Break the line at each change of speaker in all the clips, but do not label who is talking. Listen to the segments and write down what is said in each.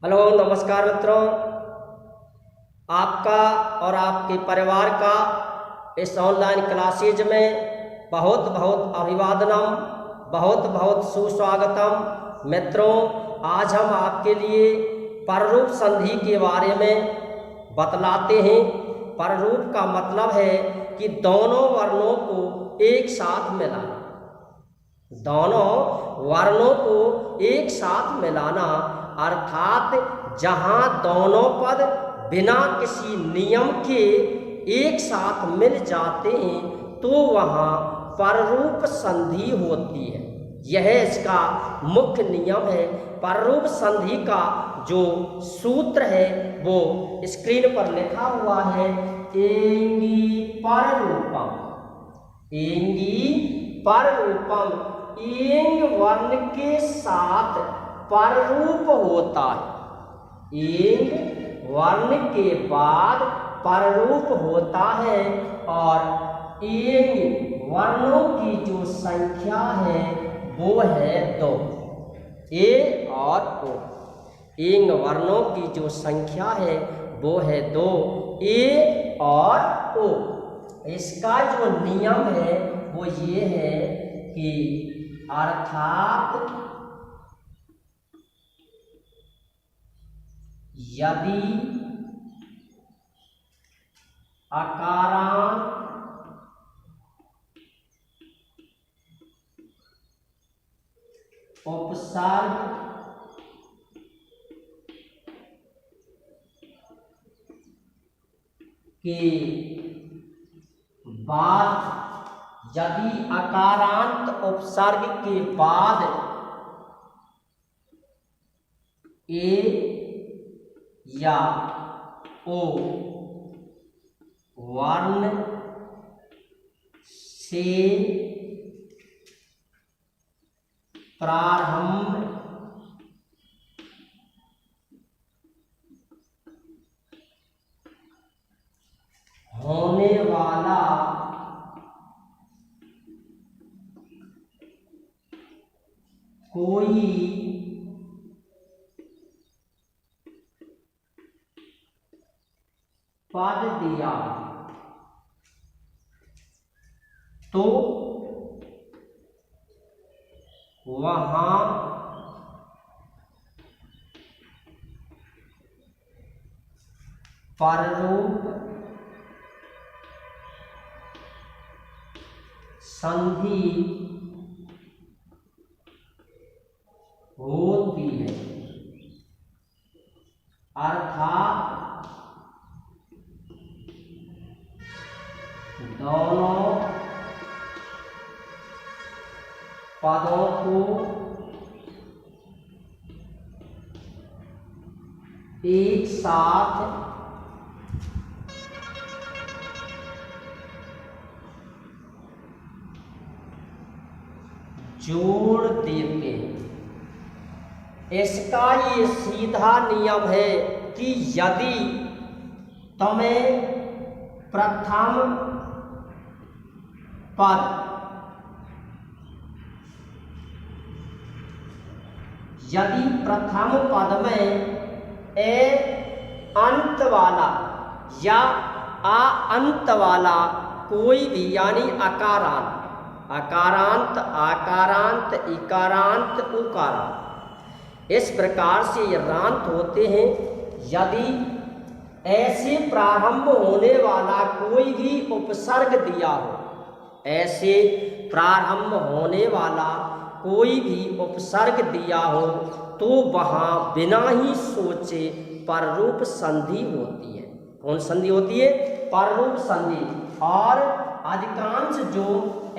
Hello नमस्कार मित्रों, आपका और आपके परिवार का इस ऑनलाइन क्लासेज में बहुत बहुत अभिवादनम, बहुत बहुत सुस्वागतम। मित्रों, आज हम आपके लिए पररूप संधि के बारे में बतलाते हैं। पररूप का मतलब है कि दोनों वर्णों को एक साथ मिलाना, दोनों वर्णों को एक साथ मिलाना, अर्थात जहाँ दोनों पद बिना किसी नियम के एक साथ मिल जाते हैं तो वहाँ पररूप संधि होती है। यह इसका मुख्य नियम है। पररूप संधि का जो सूत्र है वो स्क्रीन पर लिखा हुआ है। एंगी पररूपम, एंगी पररूपम, एंग वर्ण के साथ पररूप होता है। एंग वर्ण के बाद पररूप होता है और एंग वर्णों की जो संख्या है वो है 2, ए और ओ। एंग वर्णों की जो संख्या है वो है 2, ए और ओ। इसका जो नियम है वो ये है कि अर्थात यदि अकारांत उपसर्ग के बाद, यदि अकारांत उपसर्ग के बाद ए या ओ वर्ण से प्रारंभ होने वाला कोई पद दिया तो वहां पररूप संधि होती है। अर्थात दोनों पदों को एक साथ जोड़ देते हैं। इसका ये सीधा नियम है कि यदि तुम्हें प्रथम पद, यदि प्रथम पद में ए अंत वाला या आ अंत वाला कोई भी, यानी अकारांत, अकारांत, आकारांत, इकारांत, उकारांत, इस प्रकार से ये रांत होते हैं। यदि ऐसे प्रारंभ होने वाला कोई भी उपसर्ग दिया हो, ऐसे प्रारंभ होने वाला कोई भी उपसर्ग दिया हो तो वहाँ बिना ही सोचे पररूप संधि होती है। कौन संधि होती है? पररूप संधि। और अधिकांश जो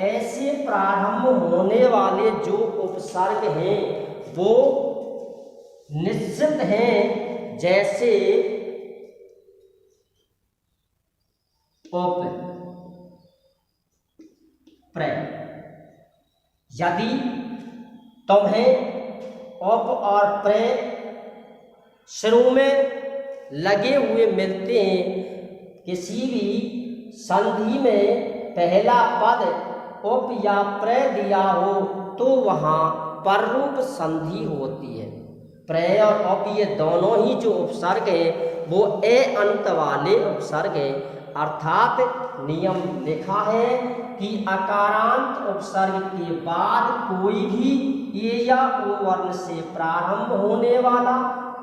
ऐसे प्रारंभ होने वाले जो उपसर्ग हैं वो निश्चित हैं, जैसे उप, प्र। यदि तुम्हें उप और प्र शुरू में लगे हुए मिलते हैं, किसी भी संधि में पहला पद उप या प्र दिया हो तो वहाँ पररूप संधि होती है। प्रय और अप ये दोनों ही जो उपसर्ग हैं वो ए अंत वाले उपसर्ग हैं। अर्थात नियम लिखा है कि अकारांत उपसर्ग के बाद कोई भी ए या ओ वर्ण से प्रारंभ होने वाला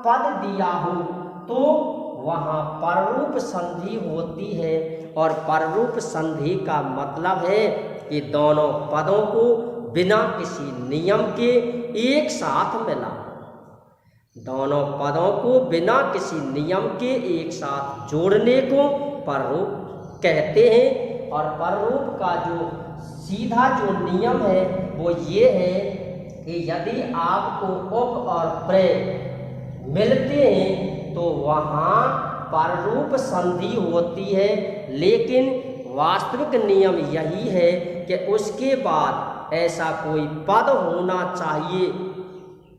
पद दिया हो तो वहाँ पररूप संधि होती है। और पररूप संधि का मतलब है कि दोनों पदों को बिना किसी नियम के एक साथ मिला, दोनों पदों को बिना किसी नियम के एक साथ जोड़ने को पररूप कहते हैं। और पररूप का जो सीधा जो नियम है वो ये है कि यदि आपको उप और प्रय मिलते हैं तो वहाँ पररूप संधि होती है। लेकिन वास्तविक नियम यही है कि उसके बाद ऐसा कोई पद होना चाहिए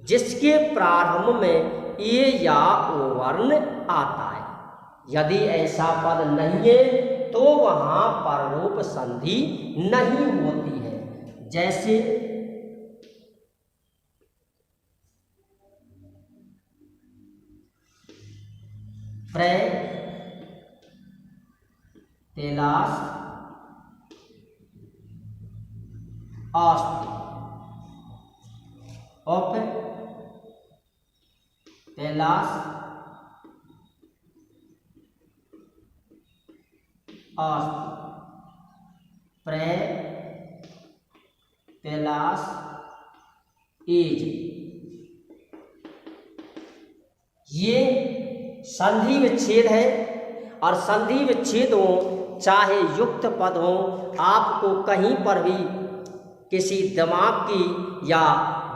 जिसके प्रारंभ में ए या ओ वर्ण आता है। यदि ऐसा पद नहीं है तो वहाँ पररूप संधि नहीं होती है। जैसे प्रय, तेलास, अस्ति, उप, तेलास, अस्ति, प्रय, तेलास, ईज। ये संधि विच्छेद है। और संधि विच्छेद हो चाहे युक्त पद हो, आपको कहीं पर भी किसी दिमाग की या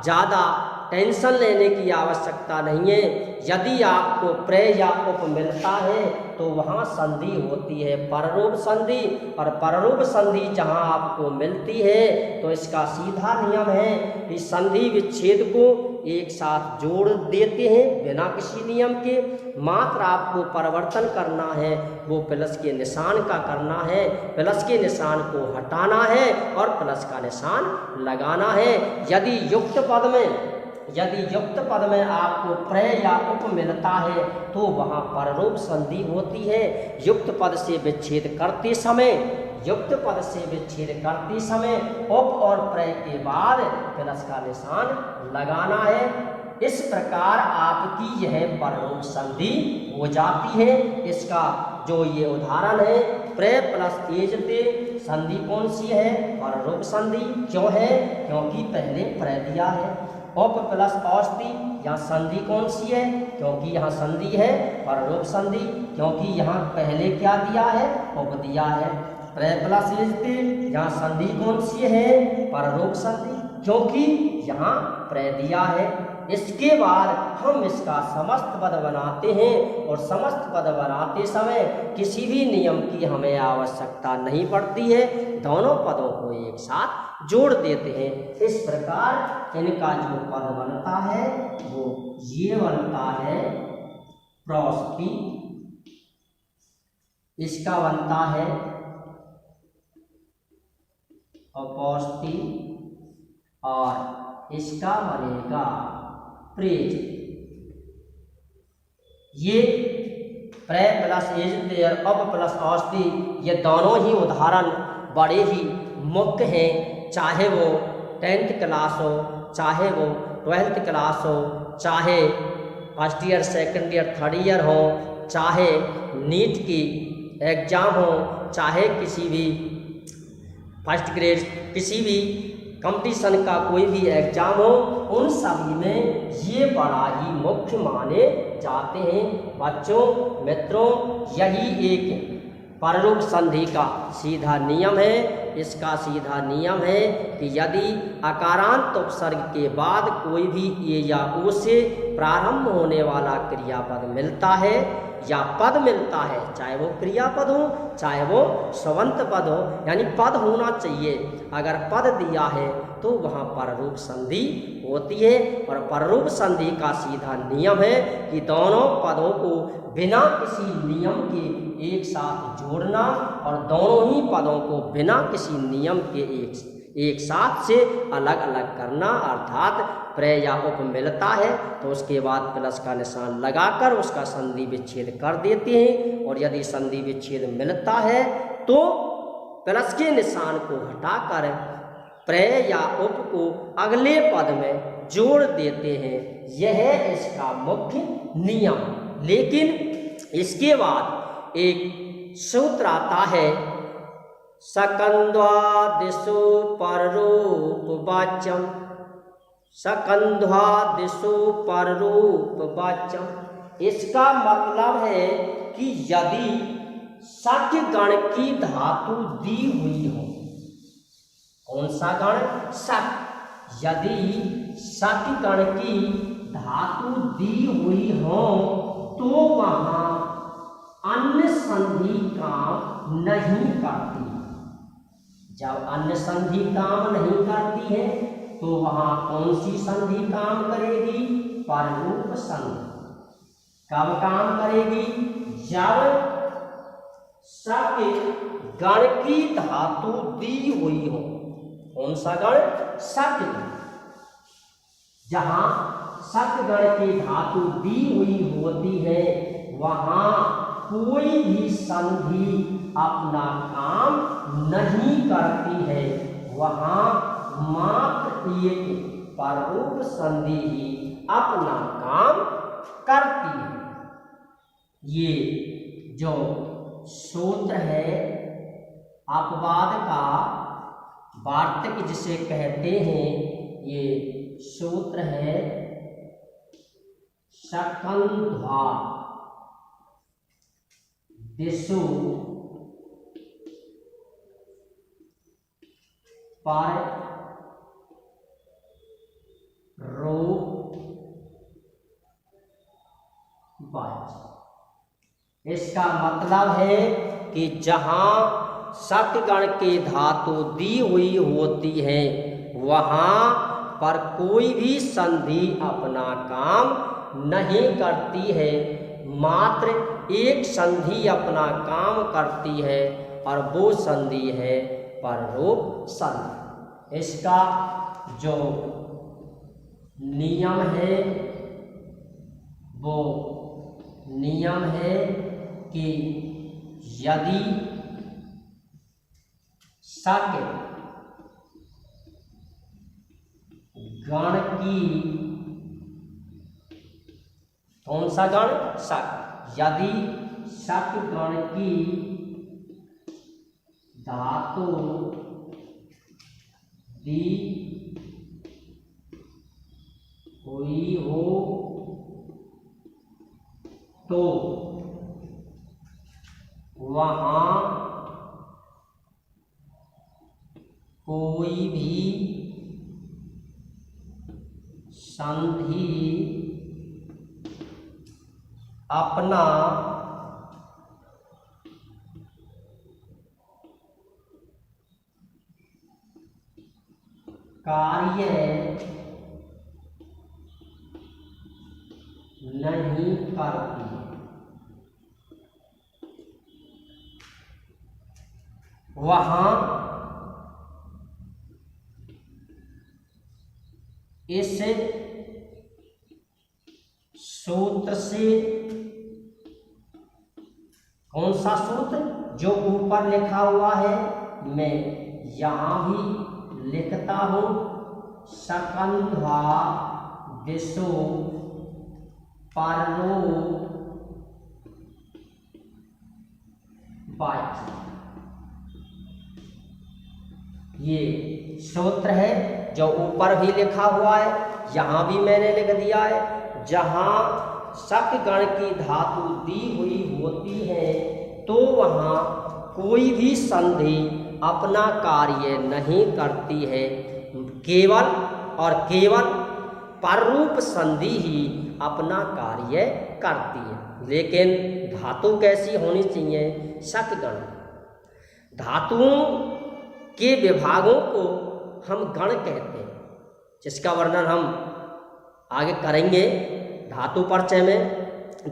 ज़्यादा टेंशन लेने की आवश्यकता नहीं है। यदि आपको प्रय या उप मिलता है तो वहाँ संधि होती है पररूप संधि। और पररूप संधि जहाँ आपको मिलती है तो इसका सीधा नियम है कि संधि विच्छेद को एक साथ जोड़ देते हैं बिना किसी नियम के। मात्र आपको परिवर्तन करना है वो प्लस के निशान का करना है, प्लस के निशान को हटाना है और प्लस का निशान लगाना है। यदि युक्त पद में आपको प्रय या उप मिलता है तो वहाँ पररूप संधि होती है। युक्त पद से विच्छेद करते समय उप और प्रय के बाद प्लस का निशान लगाना है। इस प्रकार आपकी यह पररूप संधि हो जाती है। इसका जो ये उदाहरण है, प्रय प्लस एजते, संधि कौन सी है? पररूप संधि। क्यों है? क्योंकि पहले प्रय दिया है। उप प्लस औस्ति, यहाँ संधि कौन सी है? क्योंकि यहाँ संधि है पररूप संधि, क्योंकि यहाँ पहले क्या दिया है? उप दिया है। प्रय प्लस एजते, यहाँ संधि कौन सी है? पररूप संधि, क्योंकि यहाँ प्रय दिया है। इसके बाद हम इसका समस्त पद बनाते हैं और समस्त पद बनाते समय किसी भी नियम की हमें आवश्यकता नहीं पड़ती है, दोनों पदों को एक साथ जोड़ देते हैं। इस प्रकार इनका जो पद बनता है वो ये बनता है प्रौष्टि, इसका बनता है अपौष्टि और इसका बनेगा प्रेज। ये प्रय प्लस एजते और अप प्लस औष्टि, ये दोनों ही उदाहरण बड़े ही मुख्य हैं। चाहे वो 10th क्लास हो, चाहे वो 12th क्लास हो, चाहे first year, second year, third year हो, चाहे नीट की एग्ज़ाम हो, चाहे किसी भी फर्स्ट ग्रेड किसी भी कंपटीशन का कोई भी एग्जाम हो, उन सभी में ये बड़ा ही मुख्य माने जाते हैं। बच्चों, मित्रों, यही एक पररूप संधि का सीधा नियम है। इसका सीधा नियम है कि यदि अकारांत उपसर्ग के बाद कोई भी ए या ओ से प्रारंभ होने वाला क्रियापद मिलता है या पद मिलता है, चाहे वो क्रियापद हो चाहे वो स्वंत पद हो, यानी पद होना चाहिए। अगर पद दिया है तो वहाँ पररूप संधि होती है। और पररूप संधि का सीधा नियम है कि दोनों पदों को बिना किसी नियम के एक साथ जोड़ना और दोनों ही पदों को बिना किसी नियम के एक साथ से अलग अलग करना, अर्थात प्रत्यय या उप मिलता है तो उसके बाद प्लस का निशान लगाकर उसका संधि विच्छेद कर देते हैं। और यदि संधि विच्छेद मिलता है तो प्लस के निशान को हटाकर प्रत्यय या उप को अगले पद में जोड़ देते हैं। यह इसका मुख्य नियम। लेकिन इसके बाद एक सूत्र आता है, सकंद्वादिषु पररूपवाच्यम, सकंद्वादिषु पररूपवाच्यम। इसका मतलब है कि यदि शक गण की धातु दी हुई हो, कौन सा गण? शक। यदि शक गण की धातु दी हुई हो तो वहां अन्य संधि काम नहीं करती। जब अन्य संधि काम नहीं करती है तो वहां कौन सी संधि काम करेगी? पररूप संधि। कब काम करेगी? जब शक गण की धातु दी हुई हो। कौन सा गण? शक गण। जहां शक गण की धातु दी हुई होती है वहां कोई भी संधि अपना काम नहीं करती है, वहां मात्र एक पररूप संधि ही अपना काम करती है। ये जो सूत्र है अपवाद का वार्तिक जिसे कहते हैं, ये सूत्र है सकंद्वादिषु पररूपवाच्य। इसका मतलब है कि जहां शक गण की धातु दी हुई होती है वहां पर कोई भी संधि अपना काम नहीं करती है, मात्र एक संधि अपना काम करती है और वो संधि है पररूप संधि। इसका जो नियम है वो नियम है कि यदि शक गण की, कौन सा गण? शक। यदि शक गण की धातु दी हुई हो तो वहां कोई भी संधि अपना कार्य नहीं करती। वहां इस सूत्र से, कौन सा सूत्र? जो ऊपर लिखा हुआ है, मैं यहां भी लिखता हूं, सकंद्वादिषु पररूपवाच्य। ये सूत्र है जो ऊपर भी लिखा हुआ है, यहाँ भी मैंने लिख दिया है। जहाँ शक गण की धातु दी हुई होती है तो वहाँ कोई भी संधि अपना कार्य नहीं करती है, केवल और केवल पररूप संधि ही अपना कार्य करती है। लेकिन धातु कैसी होनी चाहिए? शक गण। धातुओं के विभागों को हम गण कहते हैं, जिसका वर्णन हम आगे करेंगे धातु परिचय में।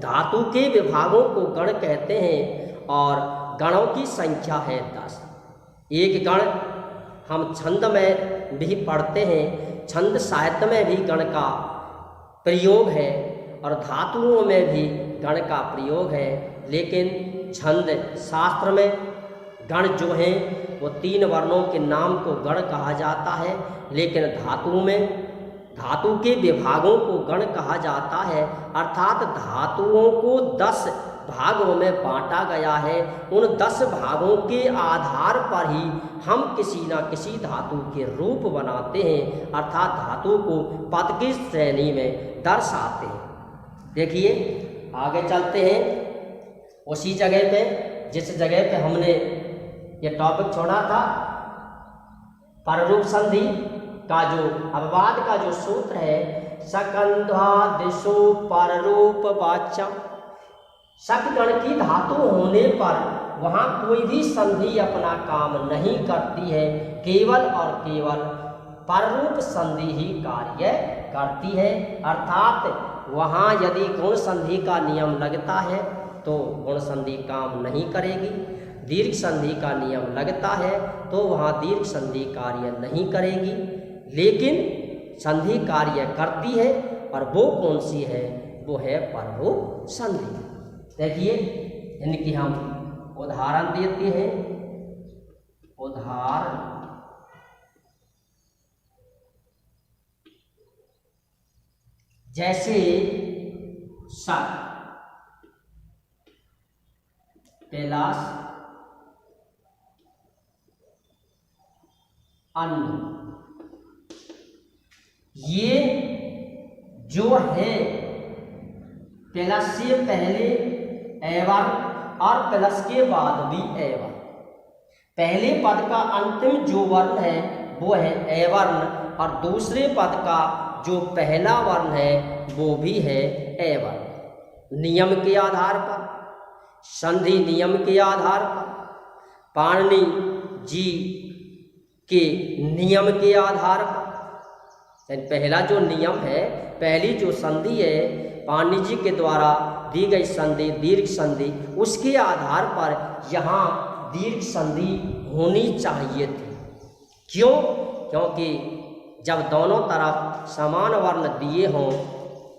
धातु के विभागों को गण कहते हैं और गणों की संख्या है 10। एक गण हम छंद में भी पढ़ते हैं, छंद साहित्य में भी गण का प्रयोग है और धातुओं में भी गण का प्रयोग है। लेकिन छंद शास्त्र में गण जो हैं वो 3 वर्णों के नाम को गण कहा जाता है, लेकिन धातुओं में धातु के विभागों को गण कहा जाता है, अर्थात धातुओं को 10 भागों में बांटा गया है। उन 10 भागों के आधार पर ही हम किसी न किसी धातु के रूप बनाते हैं, अर्थात धातु को पद की श्रेणी में दर्शाते हैं। देखिए आगे चलते हैं उसी जगह पे जिस जगह पे हमने ये टॉपिक छोड़ा था। पररूप संधि का जो अपवाद का जो सूत्र है, सकंध्वादिशु पररूप वाच्यम, सकगण की धातु होने पर वहाँ कोई भी संधि अपना काम नहीं करती है, केवल और केवल पररूप संधि ही कार्य करती है। अर्थात वहाँ यदि गुण संधि का नियम लगता है तो गुण संधि काम नहीं करेगी, दीर्घ संधि का नियम लगता है तो वहाँ दीर्घ संधि कार्य नहीं करेगी, लेकिन संधि कार्य करती है। और वो कौन सी है? वो है पररूप संधि। देखिए इनकी हम उदाहरण देते हैं। उदाहरण जैसे सक, कैलाश, अन्न, ये जो है प्लस से पहले एवं और प्लस के बाद भी एवं, पहले पद का अंतिम जो वर्ण है वो है ए वर्ण और दूसरे पद का जो पहला वर्ण है वो भी है ए वर्ण। नियम के आधार पर, संधि नियम के आधार पर, पाणिनि जी के नियम के आधार पर, पहला जो नियम है, पहली जो संधि है पाणिनि जी के द्वारा दी गई संधि दीर्घ संधि, उसके आधार पर यहाँ दीर्घ संधि होनी चाहिए थी। क्यों? क्योंकि जब दोनों तरफ समान वर्ण दिए हों,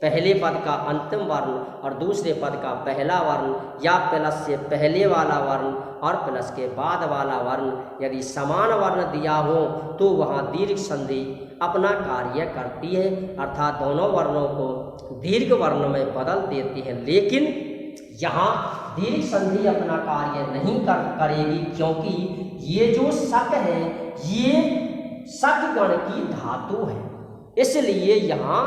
पहले पद का अंतिम वर्ण और दूसरे पद का पहला वर्ण, या प्लस से पहले वाला वर्ण और प्लस के बाद वाला वर्ण यदि समान वर्ण दिया हो तो वहाँ दीर्घ संधि अपना कार्य करती है, अर्थात दोनों वर्णों को दीर्घ वर्ण में बदल देती है। लेकिन यहाँ दीर्घ संधि अपना कार्य नहीं करेगी, क्योंकि ये जो सक है ये सक गण की धातु है, इसलिए यहाँ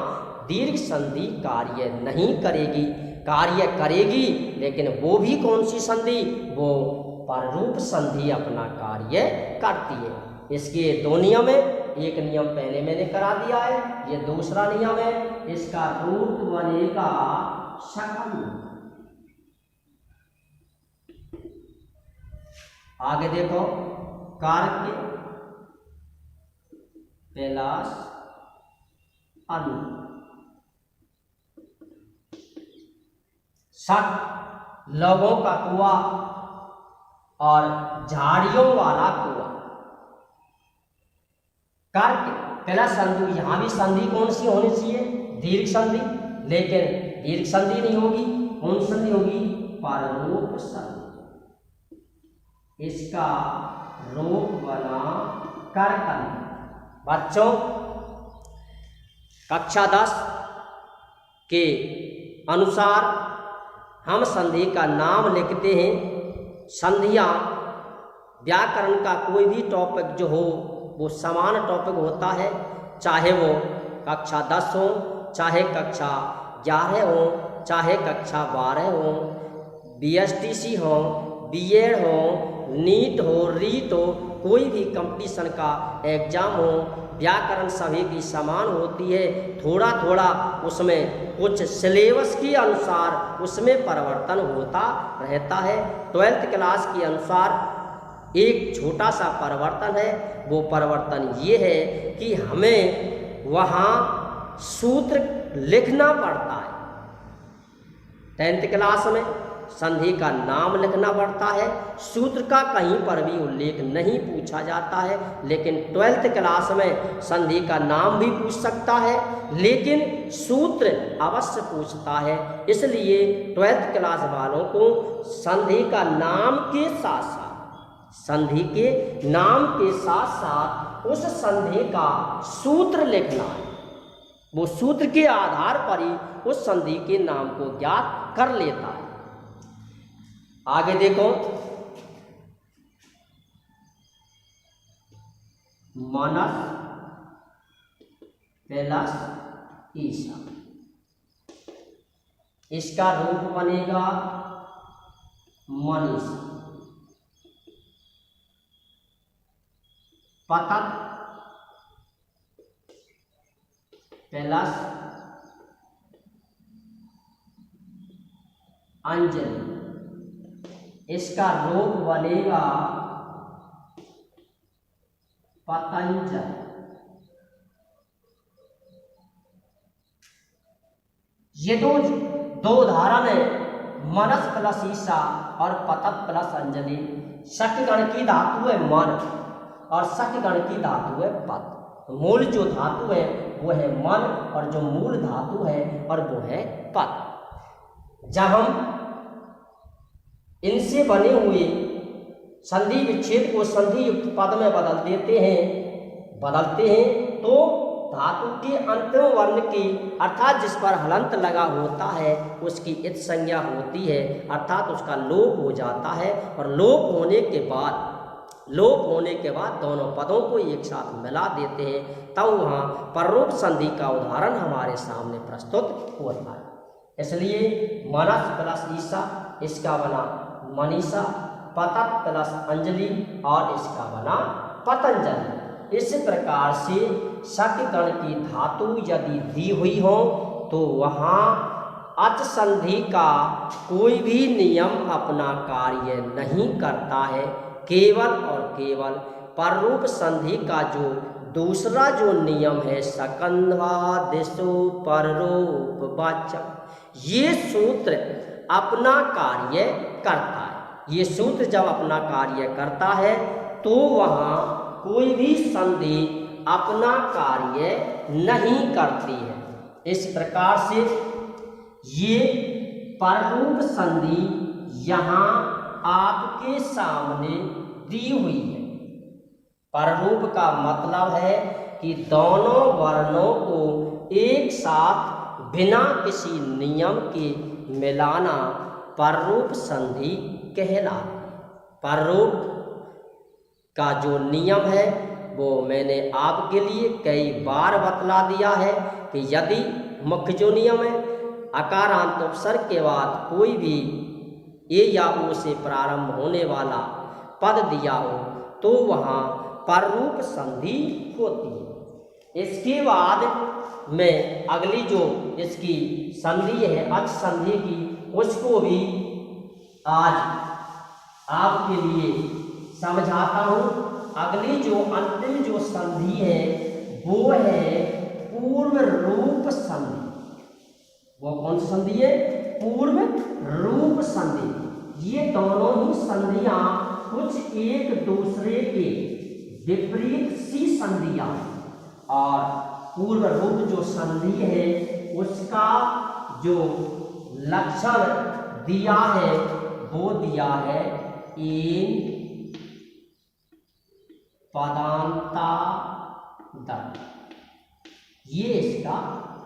दीर्घ संधि कार्य नहीं करेगी। कार्य करेगी लेकिन वो भी कौन सी संधि? वो पररूप संधि अपना कार्य करती है। इसके 2 नियम है, एक नियम पहले मैंने करा दिया है, ये दूसरा नियम है, इसका रूप बनेगा शकन। आगे देखो, कार्य कैलाश अन्न, शक लोगों का कुआं और झाड़ियों वाला कुआं। कर्क प्लस संधि, यहाँ भी संधि कौन सी होनी चाहिए? दीर्घ संधि, लेकिन दीर्घ संधि नहीं होगी, कौन संधि होगी? पररूप संधि। इसका रूप बना कर्कन। बच्चों कक्षा 10 के अनुसार हम संधि का नाम लिखते हैं। संधियाँ व्याकरण का कोई भी टॉपिक जो हो वो समान टॉपिक होता है, चाहे वो कक्षा 10 हो, चाहे कक्षा 11 हो, चाहे कक्षा 12 हो, BSTC हो, B.Ed हो, नीट हो, रीट हो, कोई भी कंपटीशन का एग्जाम हो, व्याकरण सभी की समान होती है। थोड़ा थोड़ा उसमें कुछ सिलेबस के अनुसार उसमें परिवर्तन होता रहता है। 12th क्लास के अनुसार एक छोटा सा परिवर्तन है, वो परिवर्तन ये है कि हमें वहाँ सूत्र लिखना पड़ता है। 10th क्लास में संधि का नाम लिखना पड़ता है। सूत्र का कहीं पर भी उल्लेख नहीं पूछा जाता है, लेकिन 12th क्लास में संधि का नाम भी पूछ सकता है, लेकिन सूत्र अवश्य पूछता है। इसलिए 12th क्लास वालों को संधि का नाम के साथ साथ, संधि के नाम के साथ साथ उस संधि का सूत्र लिखना है। वो सूत्र के आधार पर ही उस संधि के नाम को ज्ञात कर लेता है। आगे देखो, मनस प्लस ईसा, इसका रूप बनेगा मनीषा। पतत प्लस अंजलि, इसका रूप बनेगा पतंजलि। ये दो उदाहरण है, मनस प्लस ईसा और पतत प्लस अंजलि। शकगण की धातु है मन और शकगण की धातु है पत। मूल जो धातु है वो है मन और जो मूल धातु है और वो है पत। जब हम इनसे बने हुए संधि विच्छेद को संधि युक्त पद में बदलते हैं तो धातु के अंतिम वर्ण की अर्थात जिस पर हलंत लगा होता है उसकी इत संज्ञा होती है, अर्थात उसका लोप हो जाता है। और लोप होने के बाद दोनों पदों को एक साथ मिला देते हैं, तब वहाँ पररूप संधि का उदाहरण हमारे सामने प्रस्तुत होता है। इसलिए मनस प्लस ईसा, इसका बना मनीषा, पतत प्लस अंजलि और इसका बना पतंजलि। इस प्रकार से शकगण की धातु यदि दी हुई हो तो वहाँ अच संधि का कोई भी नियम अपना कार्य नहीं करता है। केवल और केवल पररूप संधि का जो दूसरा जो नियम है सकंधादिशो पररूप वाच्यम, ये सूत्र अपना कार्य करता है। ये सूत्र जब अपना कार्य करता है तो वहाँ कोई भी संधि अपना कार्य नहीं करती है। इस प्रकार से ये पररूप संधि यहाँ आपके सामने दी हुई है। पररूप का मतलब है कि दोनों वर्णों को एक साथ बिना किसी नियम के मिलाना पररूप संधि कहलाती है। पररूप का जो नियम है वो मैंने आपके लिए कई बार बतला दिया है कि यदि मुख्य जो नियम है अकारांत उपसर्ग के बाद कोई भी ए या ओ से प्रारंभ होने वाला पद दिया हो तो वहाँ पररूप संधि होती है। इसके बाद मैं अगली जो इसकी संधि है अच संधि की, उसको भी आज आपके लिए समझाता हूँ। अगली जो अंतिम जो संधि है वो है पूर्व रूप संधि। वो कौन सी संधि है? पूर्व रूप संधि। ये दोनों ही संधियां कुछ एक दूसरे के विपरीत सी संधियां, और पूर्व रूप जो संधि है उसका जो लक्षण दिया है वो दिया है इन पदांता दल, ये इसका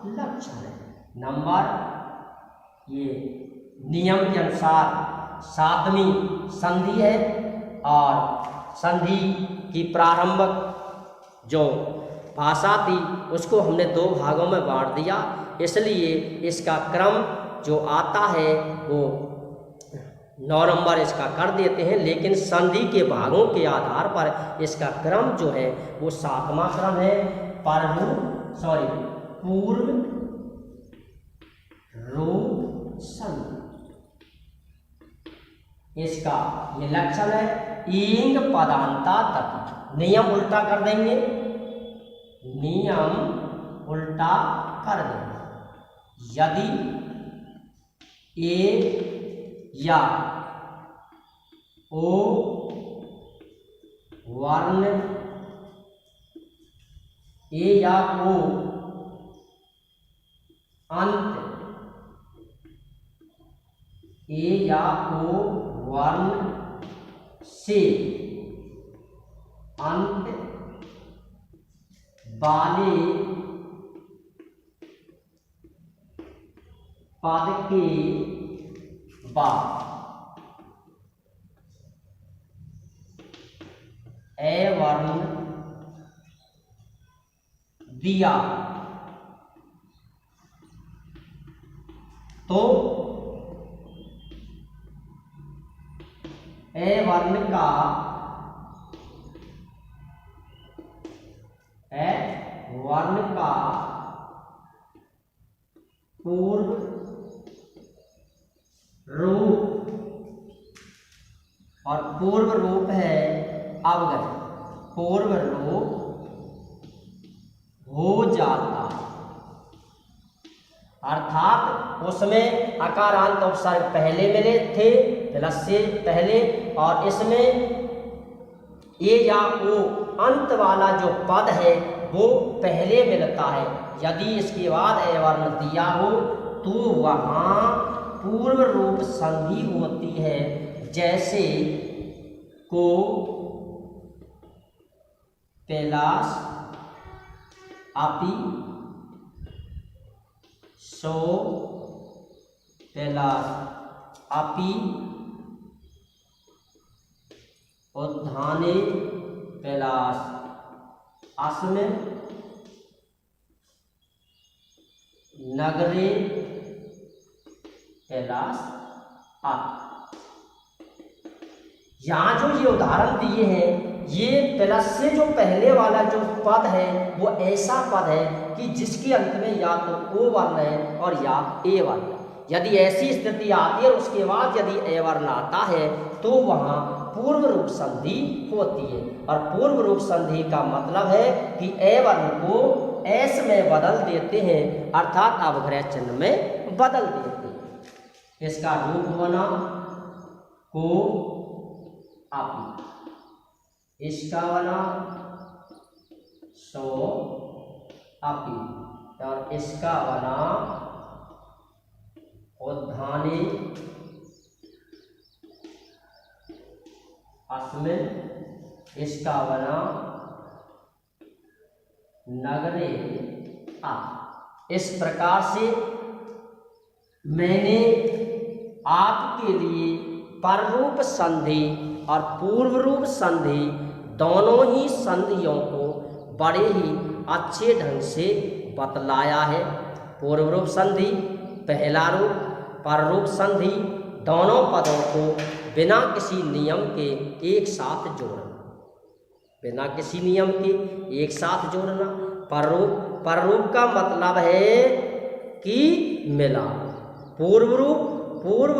लक्षण है। नंबर ये नियम के अनुसार 7वीं संधि है और संधि की प्रारंभिक जो भाषा थी उसको हमने 2 भागों में बांट दिया, इसलिए इसका क्रम जो आता है वो 9 नंबर इसका कर देते हैं, लेकिन संधि के भागों के आधार पर इसका क्रम जो है वो 7वां क्रम है। पूर्व रूप संधि, इसका ये लक्षण है इंग पदांता तति। नियम उल्टा कर देंगे, नियम उल्टा कर देंगे। यदि ए या ओ वर्ण, ए या ओ अंत, ए या ओ वर्ण से अंत वाले पद के बाद ए वर्ण दिया तो ए वर्ण का पूर्व रूप, और पूर्व रूप है अवगत, पूर्व रूप हो जाता, अर्थात उसमें अकारांत उपसर्ग पहले मिले थे प्लस से पहले, और इसमें ए या ओ अंत वाला जो पद है वो पहले मिलता है। यदि इसके बाद ए वर्ण दिया हो तो वहाँ पूर्व रूप संधि होती है, जैसे को, कैलाश, अपि, सो, कैलाश, अपि, उद्धाने, कैलाश, अस्मिन्, नगरे, कैलाश, आप। यहाँ जो ये उदाहरण दिए हैं, ये प्लस से जो पहले वाला जो पद है वो ऐसा पद है कि जिसके अंत में या तो ओ वर्ण है और या ए वर्ण। यदि ऐसी स्थिति आती है और उसके बाद यदि ए वर्ण आता है तो वहाँ पूर्व रूप संधि होती है, और पूर्व रूप संधि का मतलब है कि ए वर्ण को एस में बदल देते हैं, अर्थात अवग्रह चिन्ह में बदल देते हैं। इसका रूप बना को, अपि, इसका बना सो, अपि, और इसका बना उद्धाने, अस्मिन्, इसका बना नगरे, आप। इस प्रकार से मैंने आपके लिए पररूप संधि और पूर्व रूप संधि दोनों ही संधियों को बड़े ही अच्छे ढंग से बतलाया है। पूर्व रूप संधि, पहला रूप, पररूप संधि, दोनों पदों को बिना किसी नियम के एक साथ जोड़ना, बिना किसी नियम के एक साथ जोड़ना। पररूप का मतलब है कि मिला, पूर्व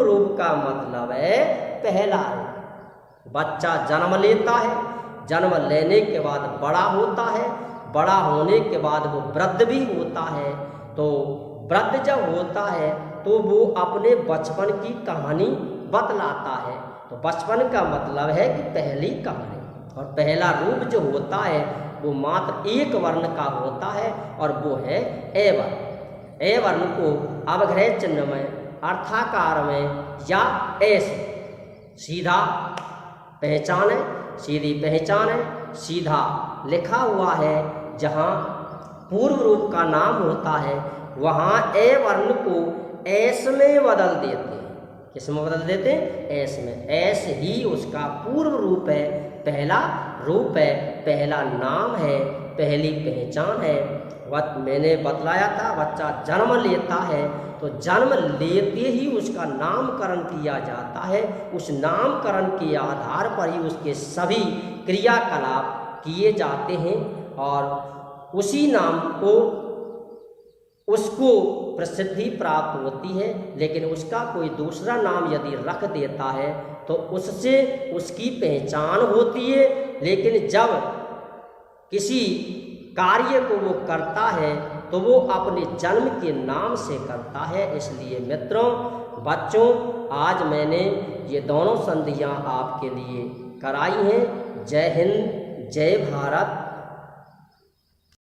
रूप का मतलब है पहला रूप। बच्चा जन्म लेता है, जन्म लेने के बाद बड़ा होता है, बड़ा होने के बाद वो वृद्ध भी होता है। तो वृद्ध जब होता है तो वो अपने बचपन की कहानी बतलाता है। तो बचपन का मतलब है कि पहली कहानी, और पहला रूप जो होता है वो मात्र एक वर्ण का होता है और वो है ए वर्ण। ए वर्ण को अवग्रह चिन्ह में, अर्थाकार में या ऐसे सीधा पहचान है, सीधी पहचान है, सीधा लिखा हुआ है। जहाँ पूर्व रूप का नाम होता है वहाँ ए वर्ण को एस में बदल देते हैं। किस में बदल देते हैं? एस में। एस ही उसका पूर्व रूप है, पहला रूप है, पहला नाम है, पहली पहचान है। मैंने बतलाया था बच्चा जन्म लेता है तो जन्म लेते ही उसका नामकरण किया जाता है। उस नामकरण के आधार पर ही उसके सभी क्रियाकलाप किए जाते हैं और उसी नाम को उसको प्रसिद्धि प्राप्त होती है। लेकिन उसका कोई दूसरा नाम यदि रख देता है तो उससे उसकी पहचान होती है। लेकिन जब किसी कार्य को वो करता है तो वो अपने जन्म के नाम से करता है। इसलिए मित्रों, बच्चों, आज मैंने ये दोनों संधियाँ आपके लिए कराई हैं। जय हिंद, जय भारत।